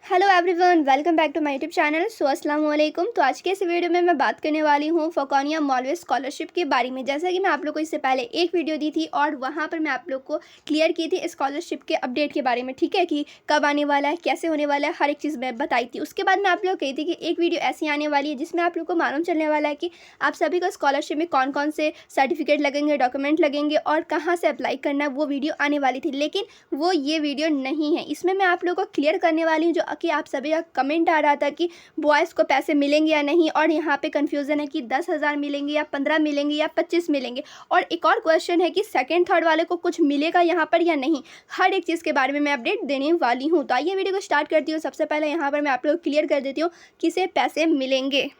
Hello everyone, welcome back to my YouTube channel. अस्सलाम वालेकुम। तो आज के इस वीडियो में मैं बात करने वाली हूँ फोकानिया मॉलवे स्कॉलरशिप के बारे में। जैसा कि मैं आप लोग को इससे पहले एक वीडियो दी थी और वहाँ पर मैं आप लोग को क्लियर की थी स्कॉलरशिप के अपडेट के बारे में, ठीक है, कि कब आने वाला है, कैसे होने वाला है, हर एक चीज़ मैं बताई थी। उसके बाद मैं आप लोग कही थी कि एक वीडियो ऐसी आने वाली है जिसमें आप लोग को मालूम चलने वाला है कि आप सभी को स्कॉलरशिप में कौन कौन से सर्टिफिकेट लगेंगे, डॉक्यूमेंट लगेंगे और कहाँ से अप्लाई करना है, वो वीडियो आने वाली थी। लेकिन वो ये वीडियो नहीं है। इसमें मैं आप लोग को क्लियर करने वाली हूँ जो कि आप सभी का कमेंट आ रहा था कि बॉयज़ को पैसे मिलेंगे या नहीं, और यहाँ पे कन्फ्यूज़न है कि 10,000 मिलेंगे या 15 मिलेंगे या 25 मिलेंगे। और एक और क्वेश्चन है कि सेकंड थर्ड वाले को कुछ मिलेगा यहाँ पर या नहीं। हर एक चीज़ के बारे में मैं अपडेट देने वाली हूँ। तो आइए वीडियो को स्टार्ट करती हूँ। सबसे पहले यहाँ पर मैं आप लोग क्लियर कर देती हूँ किसे पैसे मिलेंगे।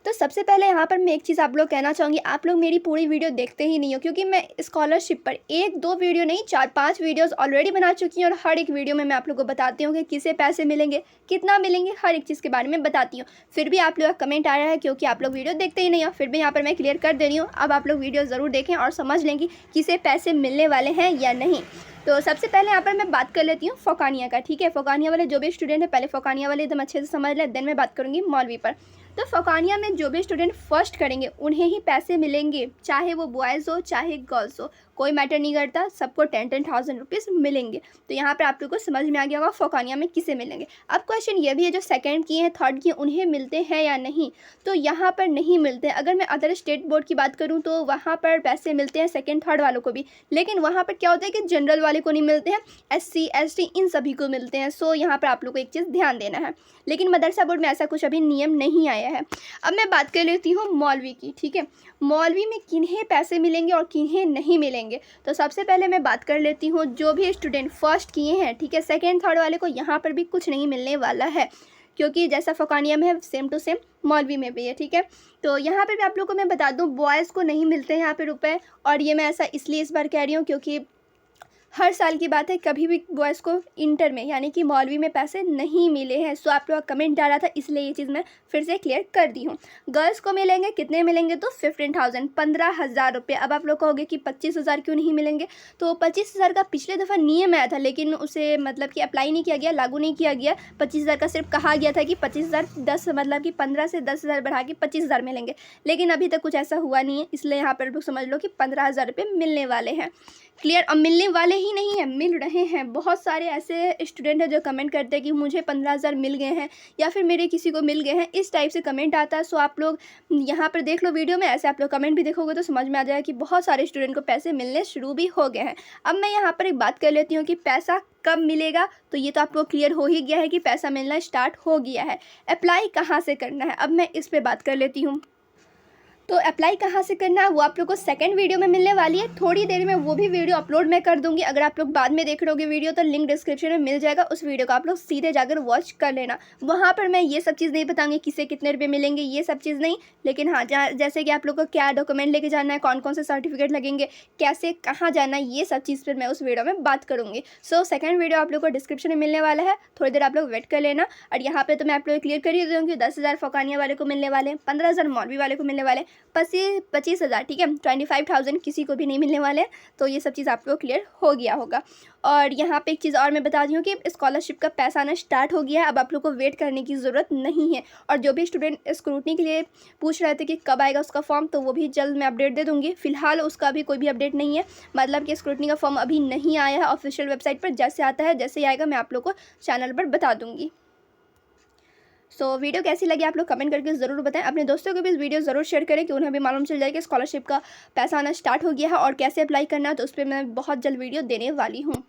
तो सबसे पहले यहाँ पर मैं एक चीज़ आप लोग कहना चाहूँगी, आप लोग मेरी पूरी वीडियो देखते ही नहीं हो, क्योंकि मैं स्कॉलरशिप पर एक दो वीडियो नहीं 4-5 वीडियोस ऑलरेडी बना चुकी हूँ और हर एक वीडियो में मैं आप लोग को बताती हूँ कि किसे पैसे मिलेंगे, कितना मिलेंगे, हर एक चीज़ के बारे में बताती हूँ। फिर भी आप लोग का कमेंट आ रहा है क्योंकि आप लोग वीडियो देखते ही नहीं हो। फिर भी यहाँ पर मैं क्लियर कर दे रही हूँ। अब आप लोग वीडियो ज़रूर देखें और समझ लें कि किसे पैसे मिलने वाले हैं या नहीं। तो सबसे पहले यहाँ पर मैं बात कर लेती हूँ फोकानिया का, ठीक है। फोकानिया वाले जो भी स्टूडेंट है, पहले फोकानिया वाले एकदम अच्छे से समझ लें, देन मैं बात करूँगी मौलवी पर। तो फोकानिया में जो भी स्टूडेंट फर्स्ट करेंगे उन्हें ही पैसे मिलेंगे, चाहे वो बॉयज़ हो चाहे गर्ल्स हो, कोई मैटर नहीं करता, सबको 10,000 रुपीज़ मिलेंगे। तो यहाँ पर आप लोग को समझ में आ गया होगा फोकानिया में किसे मिलेंगे। अब क्वेश्चन ये भी है जो सेकंड किए हैं, थर्ड किए, उन्हें मिलते हैं या नहीं। तो यहाँ पर नहीं मिलते हैं। अगर मैं अदर स्टेट बोर्ड की बात करूँ तो वहाँ पर पैसे मिलते हैं सेकेंड थर्ड वालों को भी, लेकिन वहाँ पर क्या होता है कि जनरल वाले को नहीं मिलते हैं, SC ST इन सभी को मिलते हैं। सो यहाँ पर आप लोग को एक चीज़ ध्यान देना है, लेकिन मदरसा बोर्ड में ऐसा कुछ अभी नियम नहीं आया है। अब मैं बात कर लेती हूँ मौलवी की, ठीक है। मौलवी में किन्हें पैसे मिलेंगे और किन्हें नहीं मिलेंगे। तो सबसे पहले मैं बात कर लेती हूँ जो भी स्टूडेंट फर्स्ट किए हैं, ठीक है, सेकेंड थर्ड वाले को यहाँ पर भी कुछ नहीं मिलने वाला है, क्योंकि जैसा फोकानिया में है सेम टू सेम मौलवी में भी है, ठीक है। तो यहाँ पे भी आप लोग को मैं बता दूँ, बॉयज़ को नहीं मिलते हैं यहाँ पे रुपए। और ये मैं ऐसा इसलिए इस बार कह रही हूँ क्योंकि हर साल की बात है, कभी भी बॉयज़ को इंटर में यानी कि मौलवी में पैसे नहीं मिले हैं। सो आप लोग का कमेंट आ रहा था, इसलिए ये चीज़ मैं फिर से क्लियर कर दी हूँ। गर्ल्स को मिलेंगे, कितने मिलेंगे, तो 15,000 15,000 रुपये। अब आप लोग कहोगे कि 25,000 क्यों नहीं मिलेंगे। तो 25,000 का पिछले दफ़ा नियम आया था, लेकिन उसे मतलब कि अप्लाई नहीं किया गया, लागू नहीं किया गया। 25,000 का सिर्फ कहा गया था कि 25,000 10 मतलब कि 15 से 10,000 बढ़ा के 25,000 मिलेंगे, लेकिन अभी तक कुछ ऐसा हुआ नहीं है। इसलिए यहाँ पर लोग समझ लो कि 15,000 रुपये मिलने वाले हैं। क्लियर। अब मिलने वाले ही नहीं हैं, मिल रहे हैं। बहुत सारे ऐसे स्टूडेंट हैं जो कमेंट करते हैं कि मुझे 15,000 मिल गए हैं या फिर मेरे किसी को मिल गए हैं, इस टाइप से कमेंट आता है। सो आप लोग यहाँ पर देख लो वीडियो में, ऐसे आप लोग कमेंट भी देखोगे तो समझ में आ जाएगा कि बहुत सारे स्टूडेंट को पैसे मिलने शुरू भी हो गए हैं। अब मैं यहाँ पर एक बात कर लेती हूँ कि पैसा कब मिलेगा। तो ये तो आपको क्लियर हो ही गया है कि पैसा मिलना स्टार्ट हो गया है। अप्लाई कहाँ से करना है, अब मैं इस पर बात कर लेती हूँ। तो अप्लाई कहाँ से करना है वो आप लोग को सेकंड वीडियो में मिलने वाली है। थोड़ी देर में वो भी वीडियो अपलोड मैं कर दूंगी। अगर आप लोग बाद में देख रहे वीडियो तो लिंक डिस्क्रिप्शन में मिल जाएगा, उस वीडियो को आप लोग सीधे जाकर वॉच कर लेना। वहाँ पर मैं ये सब चीज़ नहीं बताऊंगी किसे कितने रुपये मिलेंगे, ये सब चीज़ नहीं। लेकिन हाँ, जैसे कि आप लोग को क्या डॉक्यूमेंट लेके जाना है, कौन कौन से सर्टिफिकेट लगेंगे, कैसे कहाँ जाना है, ये सब चीज़ पर मैं उस वीडियो में बात करूँगी। सो सेकंड वीडियो आप लोग को डिस्क्रिप्शन में मिलने वाला है, थोड़ी देर आप लोग वेट कर लेना। और यहाँ पे तो मैं आप लोग क्लियर कर ही दूँगी, 10,000 फोकानिया वाले को मिलने वाले, 15,000 मौलवी वाले को मिलने वाले, 25,000, ठीक है, 25,000 किसी को भी नहीं मिलने वाले। तो ये सब चीज़ आपको क्लियर हो गया होगा। और यहाँ पे एक चीज़ और मैं बता दी हूँ कि स्कॉलरशिप का पैसा आना स्टार्ट हो गया है। अब आप लोग को वेट करने की ज़रूरत नहीं है। और जो भी स्टूडेंट स्क्रूटनी के लिए पूछ रहे थे कि कब आएगा उसका फॉर्म, तो वो भी जल्द मैं अपडेट दे दूँगी। फिलहाल उसका भी कोई भी अपडेट नहीं है, मतलब कि स्क्रूटनी का फॉर्म अभी नहीं आया है ऑफिशियल वेबसाइट पर। जैसे आता है, जैसे ही आएगा, मैं आप लोग को चैनल पर बता दूँगी। सो वीडियो कैसी लगी आप लोग कमेंट करके ज़रूर बताएं। अपने दोस्तों को भी इस वीडियो ज़रूर शेयर करें कि उन्हें भी मालूम चल जाए कि स्कॉलरशिप का पैसा आना स्टार्ट हो गया है और कैसे अप्लाई करना है। तो उस पर मैं बहुत जल्द वीडियो देने वाली हूँ।